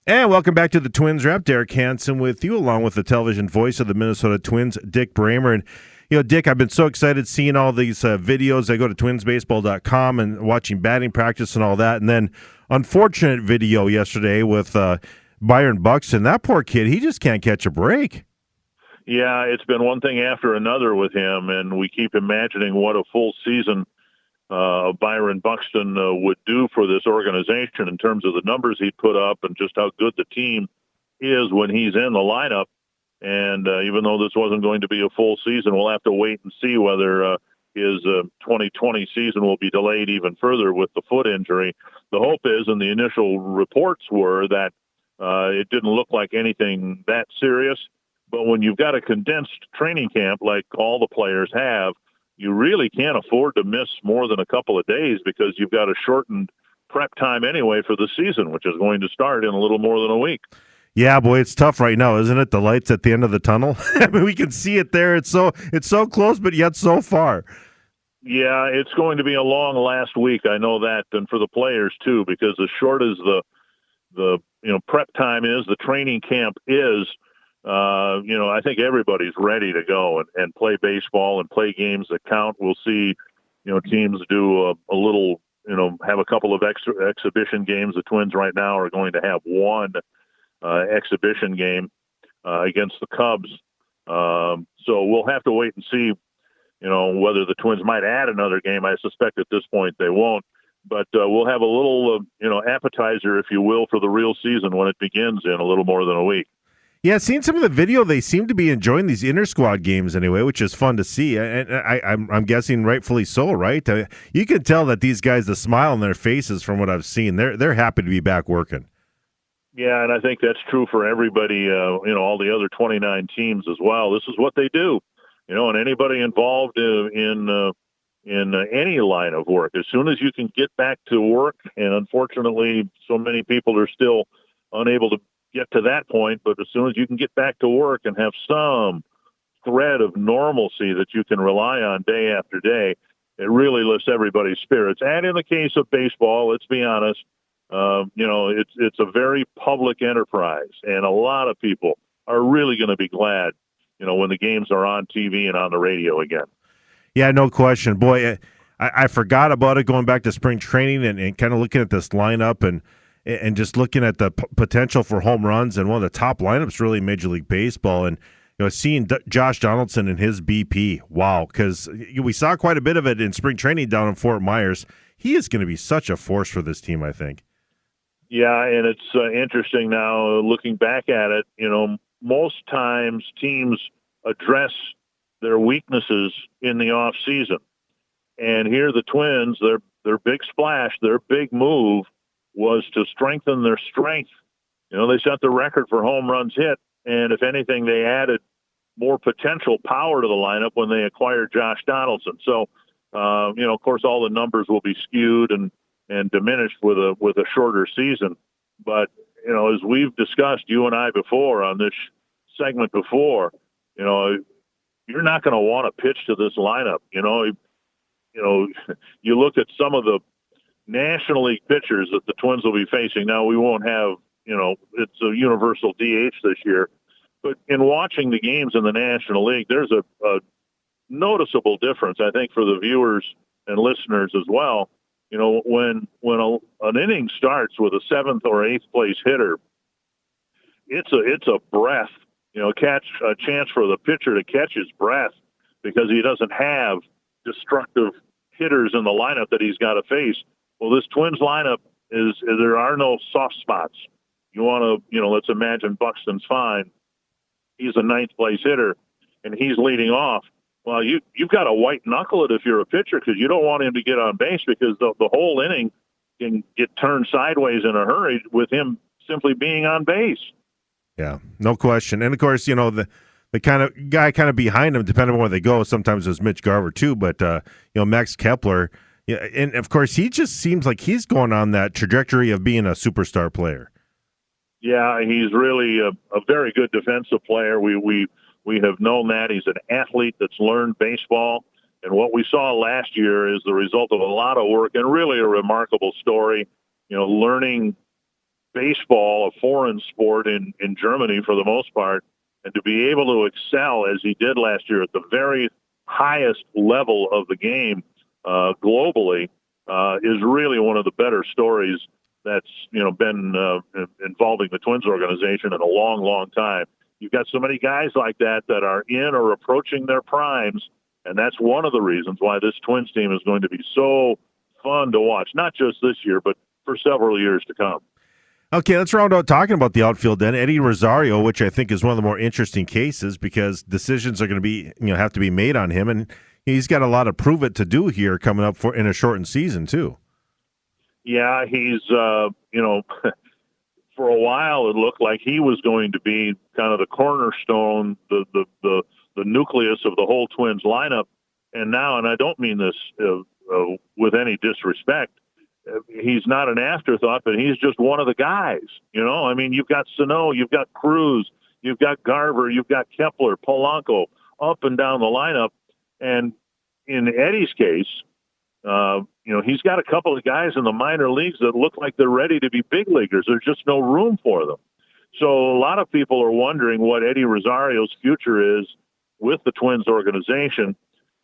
And welcome back to the Twins Wrap. Derek Hanson with you, along with the television voice of the Minnesota Twins, Dick Bremer. And, Dick, I've been so excited seeing all these videos. I go to twinsbaseball.com and watching batting practice and all that. And then, unfortunate video yesterday with Byron Buxton. That poor kid, he just can't catch a break. Yeah, it's been one thing after another with him, and we keep imagining what a full season Byron Buxton would do for this organization in terms of the numbers he'd put up and just how good the team is when he's in the lineup. And even though this wasn't going to be a full season, we'll have to wait and see whether his 2020 season will be delayed even further with the foot injury. The hope is, and the initial reports were, that it didn't look like anything that serious. But when you've got a condensed training camp like all the players have, you really can't afford to miss more than a couple of days because you've got a shortened prep time anyway for the season, which is going to start in a little more than a week. Yeah, boy, it's tough right now, isn't it? The lights at the end of the tunnel. I mean, we can see it there. It's so close, but yet so far. Yeah, it's going to be a long last week. I know that, and for the players too, because as short as the prep time is, the training camp is. I think everybody's ready to go and play baseball and play games that count. We'll see, teams do a little, have a couple of extra exhibition games. The Twins right now are going to have one exhibition game against the Cubs. So we'll have to wait and see, whether the Twins might add another game. I suspect at this point they won't. But we'll have a little, appetizer, if you will, for the real season when it begins in a little more than a week. Yeah, seeing some of the video, they seem to be enjoying these inter-squad games anyway, which is fun to see. And I'm guessing rightfully so, right? You can tell that these guys, the smile on their faces from what I've seen, they're happy to be back working. Yeah, and I think that's true for everybody, all the other 29 teams as well. This is what they do, and anybody involved in any line of work. As soon as you can get back to work, and unfortunately so many people are still unable to get to that point, but as soon as you can get back to work and have some thread of normalcy that you can rely on day after day, it really lifts everybody's spirits. And in the case of baseball, let's be honest, it's a very public enterprise, and a lot of people are really going to be glad, when the games are on TV and on the radio again. Yeah, no question. Boy, I forgot about it going back to spring training and kind of looking at this lineup and just looking at the potential for home runs and one of the top lineups really in Major League Baseball. And seeing Josh Donaldson and his BP, wow, because we saw quite a bit of it in spring training down in Fort Myers. He is going to be such a force for this team, I think. Yeah, and it's interesting now looking back at it. Most times teams address their weaknesses in the off season, and here the Twins, their big splash, their big move was to strengthen their strength. They set the record for home runs hit, and if anything, they added more potential power to the lineup when they acquired Josh Donaldson. So, of course, all the numbers will be skewed and diminished with a shorter season. But, as we've discussed, you and I before on this segment before, you're not going to want to pitch to this lineup. You look at some of the National League pitchers that the Twins will be facing. Now, we won't have, it's a universal DH this year. But in watching the games in the National League, there's a noticeable difference, I think, for the viewers and listeners as well. When an inning starts with a seventh or eighth place hitter, it's a breath, a chance for the pitcher to catch his breath because he doesn't have destructive hitters in the lineup that he's got to face. Well, this Twins lineup there are no soft spots. You want to, let's imagine Buxton's fine. He's a ninth place hitter and he's leading off. Well, you've got to white knuckle it if you're a pitcher because you don't want him to get on base because the whole inning can get turned sideways in a hurry with him simply being on base. Yeah, no question. And of course, the kind of guy kind of behind him, depending on where they go, sometimes there's Mitch Garver too, but Max Kepler. Yeah, and of course, he just seems like he's going on that trajectory of being a superstar player. Yeah, he's really a very good defensive player. We have known that. He's an athlete that's learned baseball. And what we saw last year is the result of a lot of work and really a remarkable story, learning baseball, a foreign sport in Germany for the most part, and to be able to excel as he did last year at the very highest level of the game globally is really one of the better stories that's been involving the Twins organization in a long, long time. You've got so many guys like that that are in or approaching their primes, and that's one of the reasons why this Twins team is going to be so fun to watch, not just this year, but for several years to come. Okay, let's round out talking about the outfield then. Eddie Rosario, which I think is one of the more interesting cases because decisions are going to be, have to be made on him, and he's got a lot of prove it to do here coming up in a shortened season too. Yeah, he's for a while it looked like he was going to be kind of the cornerstone, the nucleus of the whole Twins lineup, and now, and I don't mean this with any disrespect, he's not an afterthought, but he's just one of the guys. I mean, you've got Sano, you've got Cruz, you've got Garver, you've got Kepler, Polanco, up and down the lineup. And in Eddie's case, he's got a couple of guys in the minor leagues that look like they're ready to be big leaguers. There's just no room for them. So a lot of people are wondering what Eddie Rosario's future is with the Twins organization.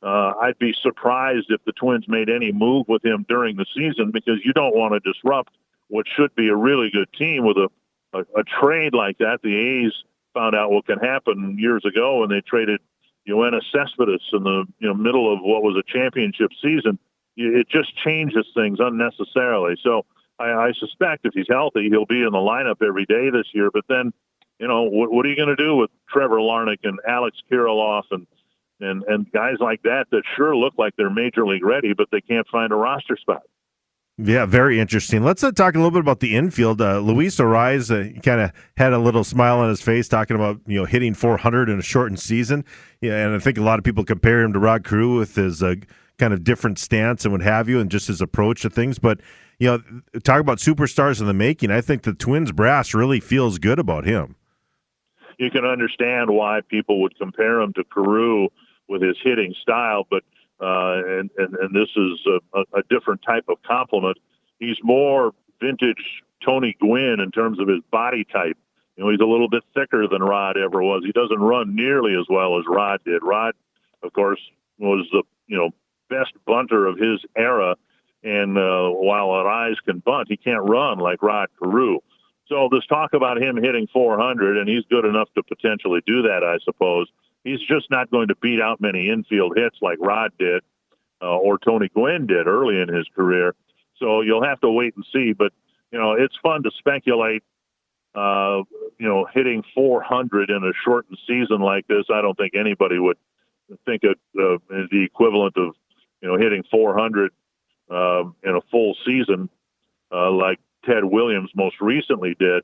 I'd be surprised if the Twins made any move with him during the season because you don't want to disrupt what should be a really good team with a trade like that. The A's found out what can happen years ago when they traded Yoenis Cespedes in the middle of what was a championship season. It just changes things unnecessarily. So I suspect if he's healthy, he'll be in the lineup every day this year. But then, what are you going to do with Trevor Larnach and Alex Kirilloff and guys like that sure look like they're major league ready, but they can't find a roster spot? Yeah, very interesting. Let's talk a little bit about the infield. Luis Arraez kind of had a little smile on his face talking about hitting 400 in a shortened season. Yeah, and I think a lot of people compare him to Rod Carew with his kind of different stance and what have you, and just his approach to things. But talk about superstars in the making. I think the Twins brass really feels good about him. You can understand why people would compare him to Carew with his hitting style, but and this is a different type of compliment. He's more vintage Tony Gwynn in terms of his body type. He's a little bit thicker than Rod ever was. He doesn't run nearly as well as Rod did. Rod, of course, was the best bunter of his era, and while Arraez can bunt, he can't run like Rod Carew. So there's talk about him hitting 400, and he's good enough to potentially do that, I suppose. He's just not going to beat out many infield hits like Rod did or Tony Gwynn did early in his career. So you'll have to wait and see. But, it's fun to speculate, hitting 400 in a shortened season like this. I don't think anybody would think it is the equivalent of, hitting 400 in a full season like Ted Williams most recently did.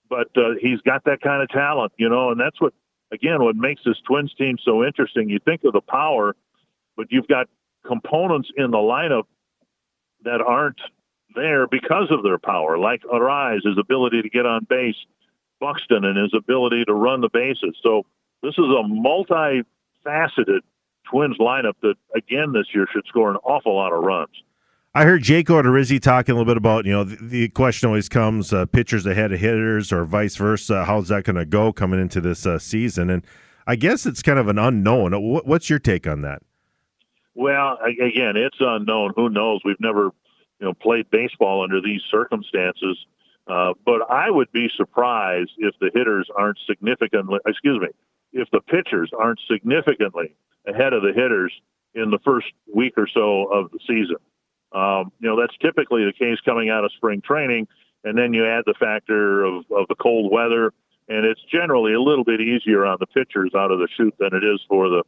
But he's got that kind of talent, and that's what makes this Twins team so interesting. You think of the power, but you've got components in the lineup that aren't there because of their power, like Arraez, his ability to get on base, Buxton and his ability to run the bases. So this is a multifaceted Twins lineup that, again, this year should score an awful lot of runs. I heard Jake Odorizzi talking a little bit about, the question always comes, pitchers ahead of hitters or vice versa. How's that going to go coming into this season? And I guess it's kind of an unknown. What's your take on that? Well, again, it's unknown. Who knows? We've never, played baseball under these circumstances. But I would be surprised if the pitchers aren't significantly ahead of the hitters in the first week or so of the season. That's typically the case coming out of spring training, and then you add the factor of the cold weather, and it's generally a little bit easier on the pitchers out of the chute than it is for the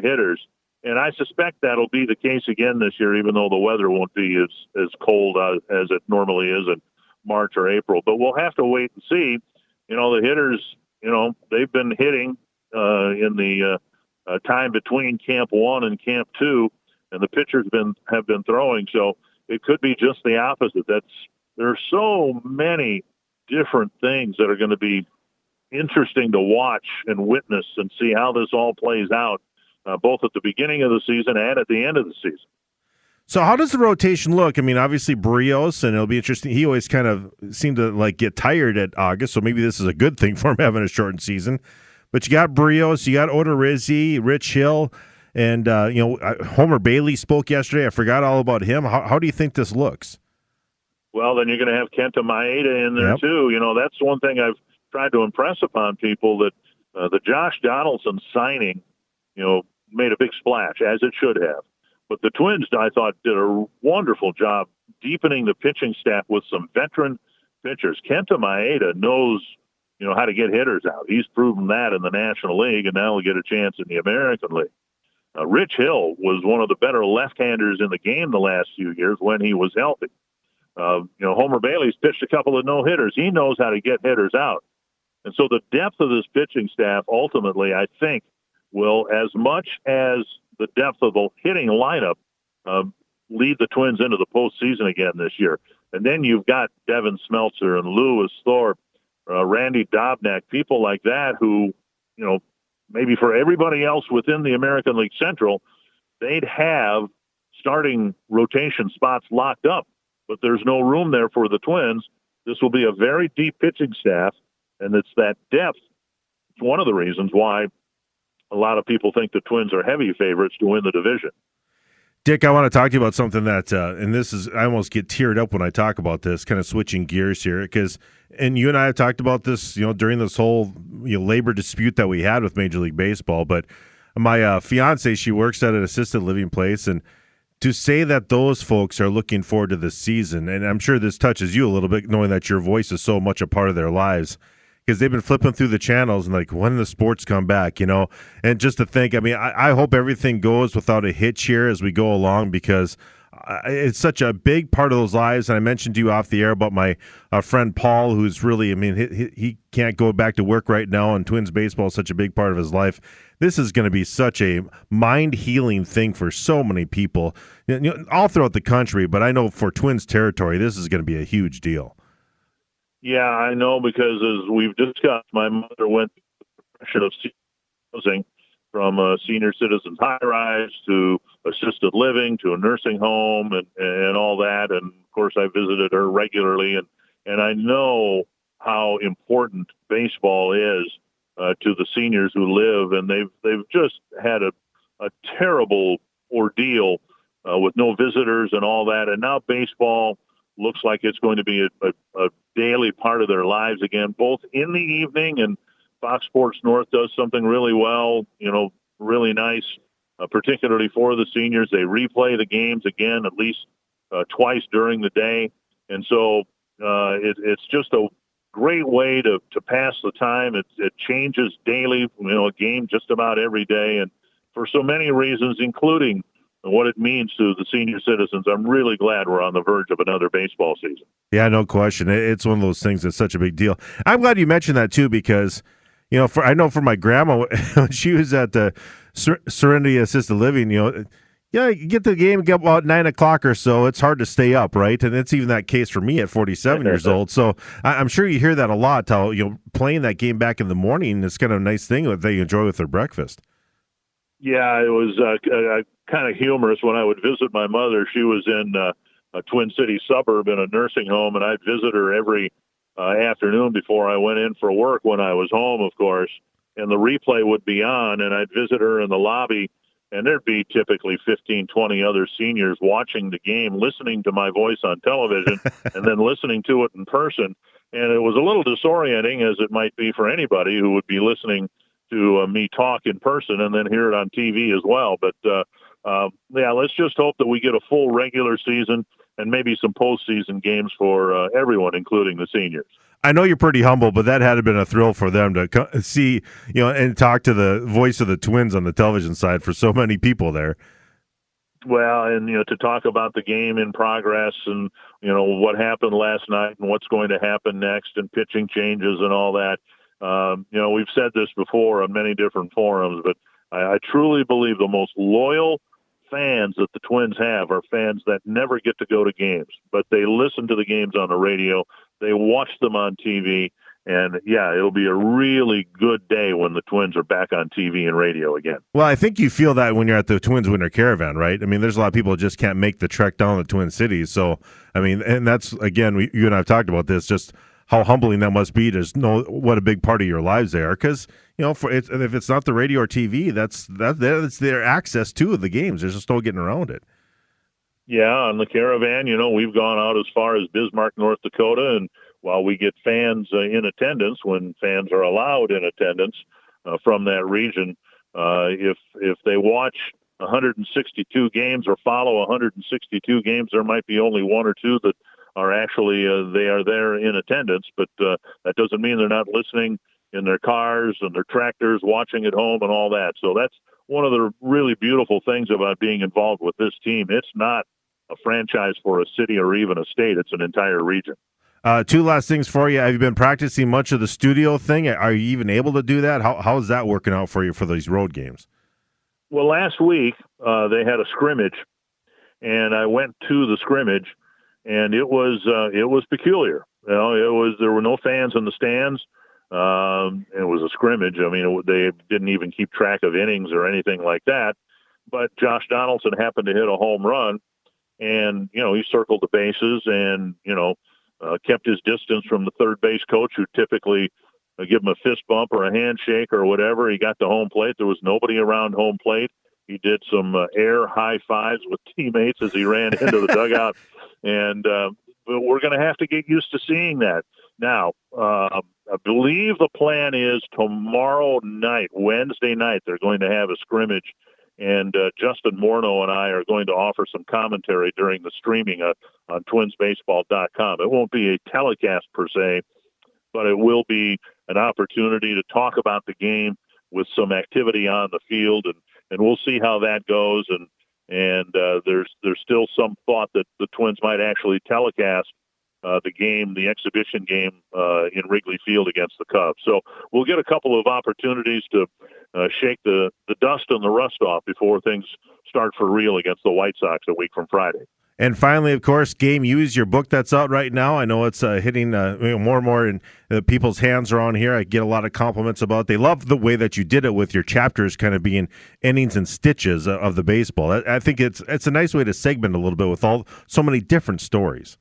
hitters. And I suspect that'll be the case again this year, even though the weather won't be as cold as it normally is in March or April. But we'll have to wait and see. The hitters, they've been hitting in the time between Camp 1 and Camp 2, and the pitchers have been throwing. So it could be just the opposite. There are so many different things that are going to be interesting to watch and witness and see how this all plays out, both at the beginning of the season and at the end of the season. So how does the rotation look? I mean, obviously Barrios, and it'll be interesting. He always kind of seemed to like get tired at August, so maybe this is a good thing for him having a shortened season. But you got Barrios, you got Odorizzi, Rich Hill, and Homer Bailey spoke yesterday. I forgot all about him. How do you think this looks? Well, then you're going to have Kenta Maeda in there Yep. too. That's one thing I've tried to impress upon people, that the Josh Donaldson signing, made a big splash, as it should have. But the Twins, I thought, did a wonderful job deepening the pitching staff with some veteran pitchers. Kenta Maeda knows, how to get hitters out. He's proven that in the National League, and now he'll get a chance in the American League. Rich Hill was one of the better left-handers in the game the last few years when he was healthy. Homer Bailey's pitched a couple of no-hitters. He knows how to get hitters out. And so the depth of this pitching staff, ultimately, I think, will, as much as the depth of the hitting lineup, lead the Twins into the postseason again this year. And then you've got Devin Smeltzer and Lewis Thorpe, Randy Dobnak, people like that who, maybe for everybody else within the American League Central, they'd have starting rotation spots locked up. But there's no room there for the Twins. This will be a very deep pitching staff, and it's that depth. It's one of the reasons why a lot of people think the Twins are heavy favorites to win the division. Dick, I want to talk to you about something that, and this is, I almost get teared up when I talk about this, kind of switching gears here, because, and you and I have talked about this, during this whole labor dispute that we had with Major League Baseball, but my fiance, she works at an assisted living place, and to say that those folks are looking forward to this season, and I'm sure this touches you a little bit, knowing that your voice is so much a part of their lives, because they've been flipping through the channels and like, when the sports come back, and just to think, I mean, I hope everything goes without a hitch here as we go along, because it's such a big part of those lives. And I mentioned to you off the air about my friend Paul, who's really, I mean, he can't go back to work right now, and Twins baseball is such a big part of his life. This is going to be such a mind-healing thing for so many people, all throughout the country, but I know for Twins territory, this is going to be a huge deal. Yeah, I know, because as we've discussed, my mother went through the depression of housing, from a senior citizens high-rise to assisted living to a nursing home and all that. And, of course, I visited her regularly, and I know how important baseball is to the seniors who live, and they've just had a terrible ordeal with no visitors and all that. And now baseball looks like it's going to be a daily part of their lives again, both in the evening, and Fox Sports North does something really well, really nice, particularly for the seniors. They replay the games again at least twice during the day. And so it's just a great way to pass the time. It changes daily, a game just about every day. And for so many reasons, including what it means to the senior citizens, I'm really glad we're on the verge of another baseball season. Yeah, no question. It's one of those things that's such a big deal. I'm glad you mentioned that too, because I know for my grandma, when she was at the Serenity Assisted Living, you get the game get about 9 o'clock or so. It's hard to stay up, right? And it's even that case for me at 47 years old. So I'm sure you hear that a lot. How playing that game back in the morning is kind of a nice thing that they enjoy with their breakfast. Yeah, it was kind of humorous when I would visit my mother. She was in a Twin City suburb in a nursing home, and I'd visit her every afternoon before I went in for work when I was home, of course. And the replay would be on, and I'd visit her in the lobby, and there'd be typically 15, 20 other seniors watching the game, listening to my voice on television, and then listening to it in person. And it was a little disorienting, as it might be for anybody who would be listening to me talk in person and then hear it on TV as well. But, let's just hope that we get a full regular season and maybe some postseason games for everyone, including the seniors. I know you're pretty humble, but that had been a thrill for them to see, and talk to the voice of the Twins on the television side for so many people there. Well, and, to talk about the game in progress and, what happened last night and what's going to happen next and pitching changes and all that. We've said this before on many different forums, but I truly believe the most loyal fans that the Twins have are fans that never get to go to games, but they listen to the games on the radio. They watch them on TV, And yeah, it'll be a really good day when the Twins are back on TV and radio again. Well, I think you feel that when you're at the Twins Winter Caravan, right? I mean, there's a lot of people who just can't make the trek down the Twin Cities. So, I mean, and that's, again, you and I have talked about this, just how humbling that must be to know what a big part of your lives they are. Because, if it's not the radio or TV, that's their access to the games. There's just no getting around it. Yeah, on the Caravan, we've gone out as far as Bismarck, North Dakota, and while we get fans in attendance, when fans are allowed in attendance from that region, if they watch 162 games or follow 162 games, there might be only one or two that are actually they are there in attendance, but that doesn't mean they're not listening in their cars and their tractors, watching at home and all that. So that's one of the really beautiful things about being involved with this team. It's not a franchise for a city or even a state. It's an entire region. Two last things for you. Have you been practicing much of the studio thing? Are you even able to do that? How is that working out for you for these road games? Well, last week they had a scrimmage, and I went to the scrimmage, and it was peculiar. There were no fans in the stands. It was a scrimmage. I mean, they didn't even keep track of innings or anything like that. But Josh Donaldson happened to hit a home run, and he circled the bases and kept his distance from the third base coach, who typically give him a fist bump or a handshake or whatever. He got to home plate. There was nobody around home plate. He did some air high fives with teammates as he ran into the dugout. And we're going to have to get used to seeing that. Now, I believe the plan is tomorrow night, Wednesday night, they're going to have a scrimmage. And Justin Morneau and I are going to offer some commentary during the streaming on twinsbaseball.com. It won't be a telecast per se, but it will be an opportunity to talk about the game with some activity on the field, and we'll see how that goes. And there's still some thought that the Twins might actually telecast the exhibition game in Wrigley Field against the Cubs. So we'll get a couple of opportunities to shake the dust and the rust off before things start for real against the White Sox a week from Friday. And finally, of course, Game Used, your book that's out right now. I know it's hitting more and more in people's hands around here. I get a lot of compliments about it. They love the way that you did it with your chapters kind of being innings and stitches of the baseball. I think it's a nice way to segment a little bit with so many different stories.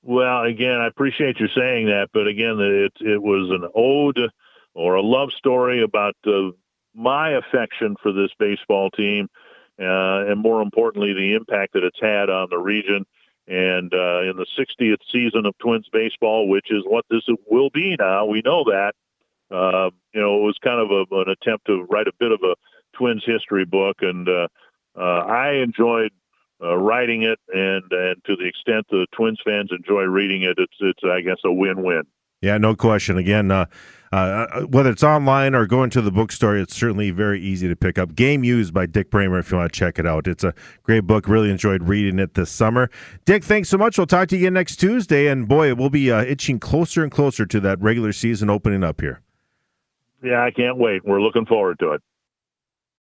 Well, again, I appreciate you saying that, but again, it was an ode or a love story about my affection for this baseball team, and more importantly, the impact that it's had on the region. And in the 60th season of Twins baseball, which is what this will be now, we know that. It was kind of an attempt to write a bit of a Twins history book, and I enjoyed writing it, and to the extent the Twins fans enjoy reading it, it's I guess a win-win. Yeah, no question. Again, whether it's online or going to the bookstore, it's certainly very easy to pick up. Game Used by Dick Bremer, if you want to check it out. It's a great book. Really enjoyed reading it this summer. Dick, thanks so much. We'll talk to you again next Tuesday, and boy, we'll be itching closer and closer to that regular season opening up here. Yeah, I can't wait. We're looking forward to it.